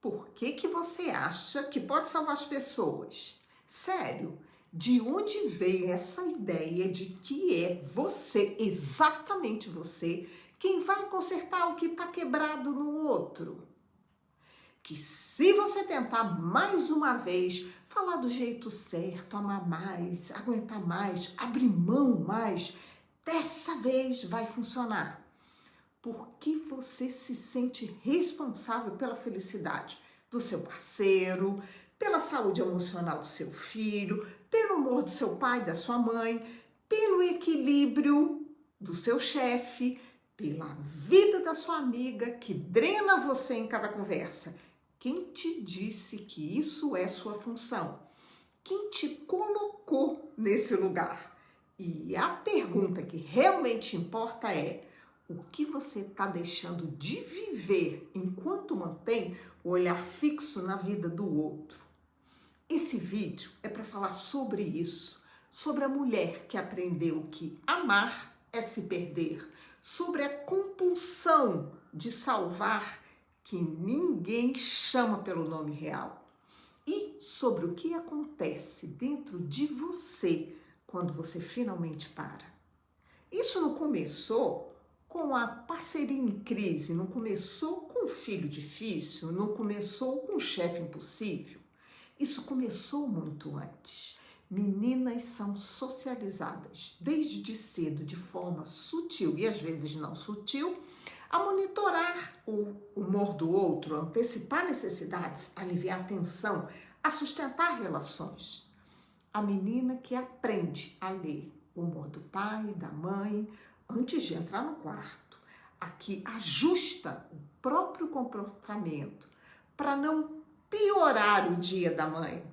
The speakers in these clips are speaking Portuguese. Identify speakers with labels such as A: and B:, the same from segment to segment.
A: Por que que você acha que pode salvar as pessoas? Sério, de onde veio essa ideia de que é você, exatamente você, quem vai consertar o que está quebrado no outro? Que se você tentar mais uma vez falar do jeito certo, amar mais, aguentar mais, abrir mão mais, dessa vez vai funcionar. Porque você se sente responsável pela felicidade do seu parceiro, pela saúde emocional do seu filho, pelo amor do seu pai, da sua mãe, pelo equilíbrio do seu chefe, pela vida da sua amiga que drena você em cada conversa. Quem te disse que isso é sua função? Quem te colocou nesse lugar? E a pergunta que realmente importa é: o que você está deixando de viver enquanto mantém o olhar fixo na vida do outro? Esse vídeo é para falar sobre isso, sobre a mulher que aprendeu que amar é se perder, sobre a compulsão de salvar que ninguém chama pelo nome real e sobre o que acontece dentro de você quando você finalmente para. Isso não começou com a parceria em crise, não começou com o filho difícil, não começou com o chefe impossível. Isso começou muito antes. Meninas são socializadas desde cedo de forma sutil e às vezes não sutil a monitorar o humor do outro, a antecipar necessidades, a aliviar a tensão, a sustentar relações. A menina que aprende a ler o humor do pai, da mãe, antes de entrar no quarto, a que ajusta o próprio comportamento para não piorar o dia da mãe,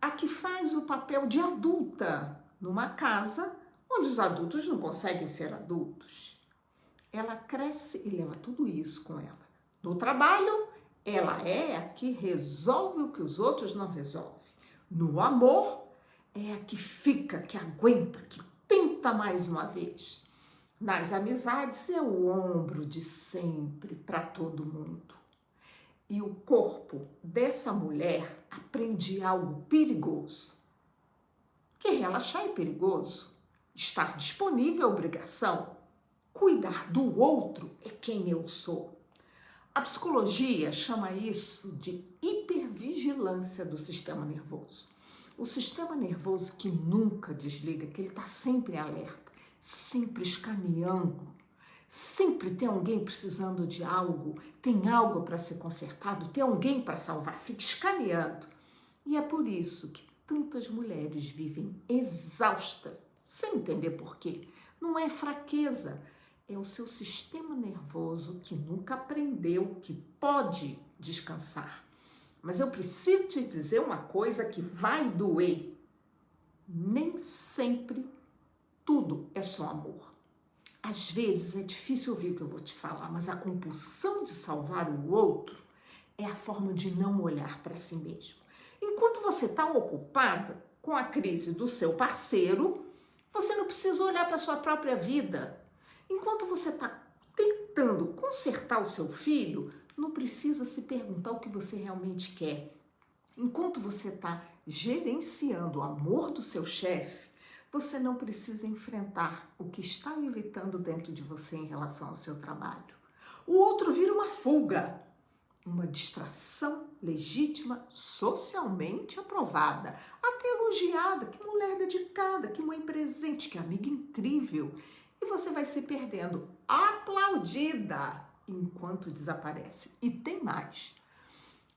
A: a que faz o papel de adulta numa casa onde os adultos não conseguem ser adultos. Ela cresce e leva tudo isso com ela. No trabalho, ela é a que resolve o que os outros não resolvem. No amor, é a que fica, que aguenta, que tenta mais uma vez. Nas amizades, é o ombro de sempre para todo mundo. E o corpo dessa mulher aprende algo perigoso. Que relaxar é perigoso. Estar disponível é obrigação. Cuidar do outro é quem eu sou. A psicologia chama isso de hipervigilância do sistema nervoso. O sistema nervoso que nunca desliga, que ele está sempre em alerta, sempre escaneando. Sempre tem alguém precisando de algo, tem algo para ser consertado, tem alguém para salvar, fica escaneando. E é por isso que tantas mulheres vivem exaustas, sem entender por quê. Não é fraqueza, é o seu sistema nervoso que nunca aprendeu que pode descansar. Mas eu preciso te dizer uma coisa que vai doer. Nem sempre tudo é só amor. Às vezes é difícil ouvir o que eu vou te falar, mas a compulsão de salvar o outro é a forma de não olhar para si mesmo. Enquanto você está ocupada com a crise do seu parceiro, você não precisa olhar para a sua própria vida. Enquanto você está tentando consertar o seu filho, não precisa se perguntar o que você realmente quer. Enquanto você está gerenciando o amor do seu chefe, você não precisa enfrentar o que está evitando dentro de você em relação ao seu trabalho. O outro vira uma fuga, uma distração legítima, socialmente aprovada, até elogiada, que mulher dedicada, que mãe presente, que amiga incrível. E você vai se perdendo, aplaudida, enquanto desaparece. E tem mais.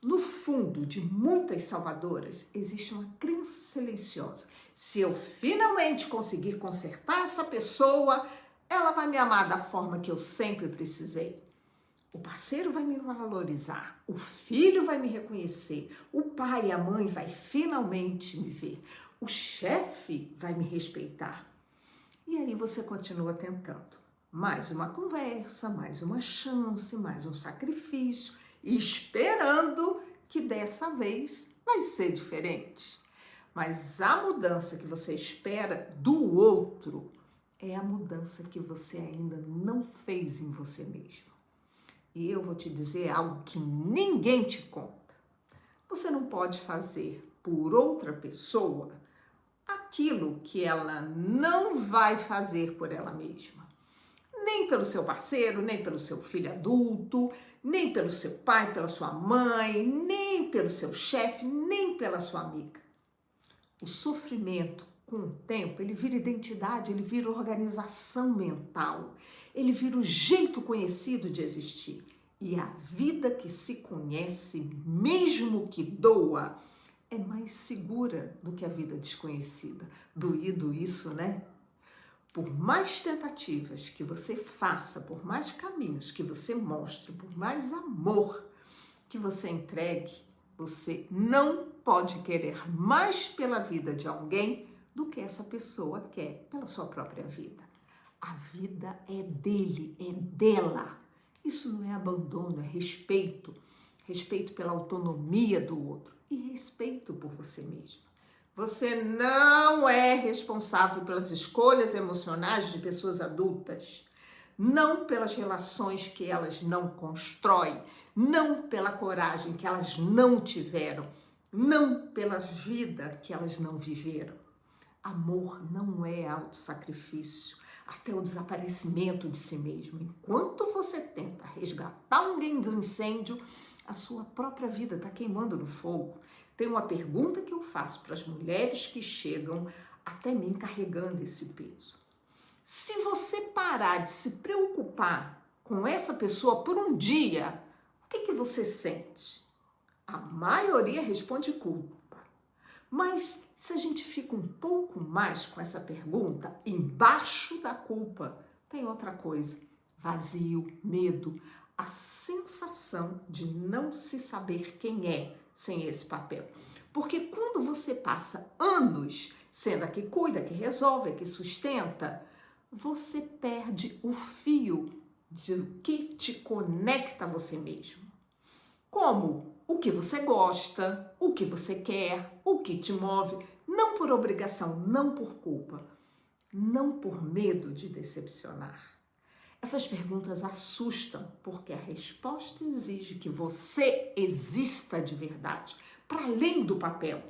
A: No fundo de muitas salvadoras, existe uma crença silenciosa. Se eu finalmente conseguir consertar essa pessoa, ela vai me amar da forma que eu sempre precisei. O parceiro vai me valorizar, o filho vai me reconhecer, o pai e a mãe vai finalmente me ver, o chefe vai me respeitar. E aí você continua tentando. Mais uma conversa, mais uma chance, mais um sacrifício, esperando que dessa vez vai ser diferente. Mas a mudança que você espera do outro é a mudança que você ainda não fez em você mesmo. E eu vou te dizer algo que ninguém te conta. Você não pode fazer por outra pessoa aquilo que ela não vai fazer por ela mesma. Nem pelo seu parceiro, nem pelo seu filho adulto, nem pelo seu pai, pela sua mãe, nem pelo seu chefe, nem pela sua amiga. O sofrimento, com o tempo, ele vira identidade, ele vira organização mental, ele vira o jeito conhecido de existir. E a vida que se conhece, mesmo que doa, é mais segura do que a vida desconhecida. Doído isso, né? Por mais tentativas que você faça, por mais caminhos que você mostre, por mais amor que você entregue, você não pode querer mais pela vida de alguém do que essa pessoa quer pela sua própria vida. A vida é dele, é dela. Isso não é abandono, é respeito. Respeito pela autonomia do outro e respeito por você mesmo. Você não é responsável pelas escolhas emocionais de pessoas adultas, não pelas relações que elas não constroem, não pela coragem que elas não tiveram, não pela vida que elas não viveram. Amor não é autossacrifício, até o desaparecimento de si mesmo. Enquanto você tenta resgatar alguém do incêndio, a sua própria vida está queimando no fogo. Tem uma pergunta que eu faço para as mulheres que chegam até mim carregando esse peso. Se você parar de se preocupar com essa pessoa por um dia, o que você sente? A maioria responde culpa. Mas se a gente fica um pouco mais com essa pergunta, embaixo da culpa tem outra coisa: vazio, medo, a sensação de não se saber quem é sem esse papel. Porque quando você passa anos sendo a que cuida, que resolve, a que sustenta, você perde o fio de que te conecta a você mesmo. Como o que você gosta, o que você quer, o que te move, não por obrigação, não por culpa, não por medo de decepcionar. Essas perguntas assustam porque a resposta exige que você exista de verdade, para além do papel.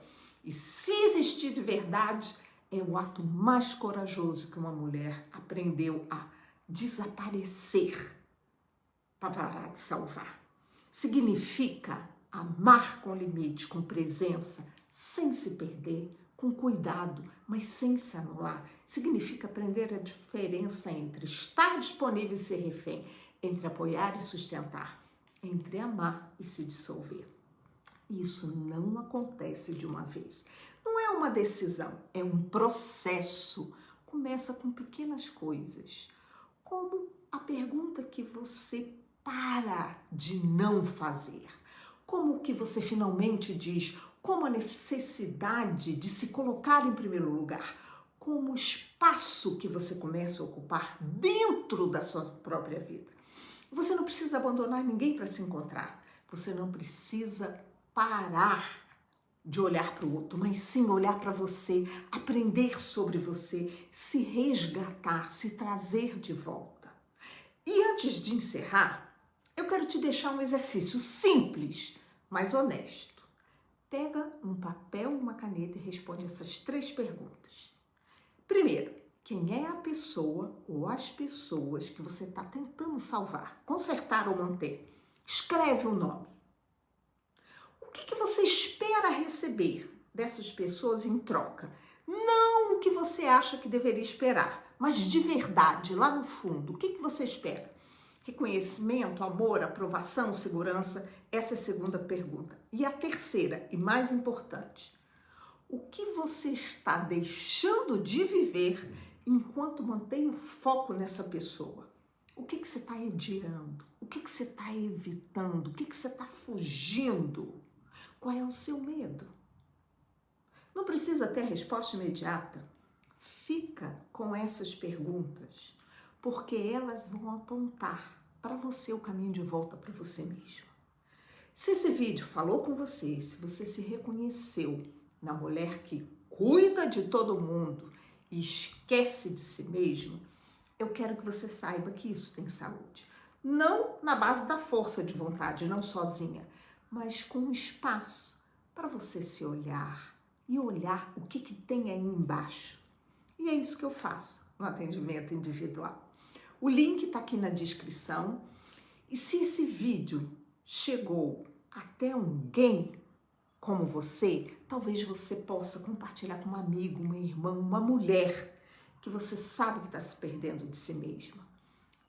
A: E se existir de verdade, é o ato mais corajoso que uma mulher aprendeu a desaparecer para parar de salvar. Significa amar com limite, com presença, sem se perder, com cuidado, mas sem se anular. Significa aprender a diferença entre estar disponível e ser refém, entre apoiar e sustentar, entre amar e se dissolver. Isso não acontece de uma vez. Não é uma decisão, é um processo. Começa com pequenas coisas, como a pergunta que você para de não fazer, como o que você finalmente diz, como a necessidade de se colocar em primeiro lugar, como o espaço que você começa a ocupar dentro da sua própria vida. Você não precisa abandonar ninguém para se encontrar, você não precisa parar de olhar para o outro, mas sim olhar para você, aprender sobre você, se resgatar, se trazer de volta. E antes de encerrar, eu quero te deixar um exercício simples, mas honesto. Pega um papel e uma caneta e responde essas 3 perguntas. Primeiro, quem é a pessoa ou as pessoas que você está tentando salvar, consertar ou manter? Escreve o nome. O que você espera receber dessas pessoas em troca? Não o que você acha que deveria esperar, mas de verdade, lá no fundo, o que você espera? Reconhecimento, amor, aprovação, segurança? Essa é a segunda pergunta. E a terceira, e mais importante, o que você está deixando de viver enquanto mantém o foco nessa pessoa? O que você está adiando? O que você está evitando? O que você está fugindo? Qual é o seu medo? Não precisa ter resposta imediata. Fica com essas perguntas, porque elas vão apontar para você o caminho de volta para você mesmo. Se esse vídeo falou com você, se você se reconheceu na mulher que cuida de todo mundo e esquece de si mesmo, eu quero que você saiba que isso tem saúde. Não na base da força de vontade, não sozinha, mas com um espaço para você se olhar e olhar o que tem aí embaixo. E é isso que eu faço no atendimento individual. O link está aqui na descrição. E se esse vídeo chegou até alguém como você, talvez você possa compartilhar com um amigo, uma irmã, uma mulher que você sabe que está se perdendo de si mesma.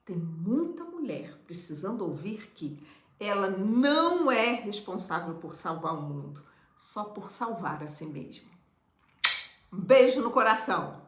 A: Tem muita mulher precisando ouvir que ela não é responsável por salvar o mundo, só por salvar a si mesma. Um beijo no coração!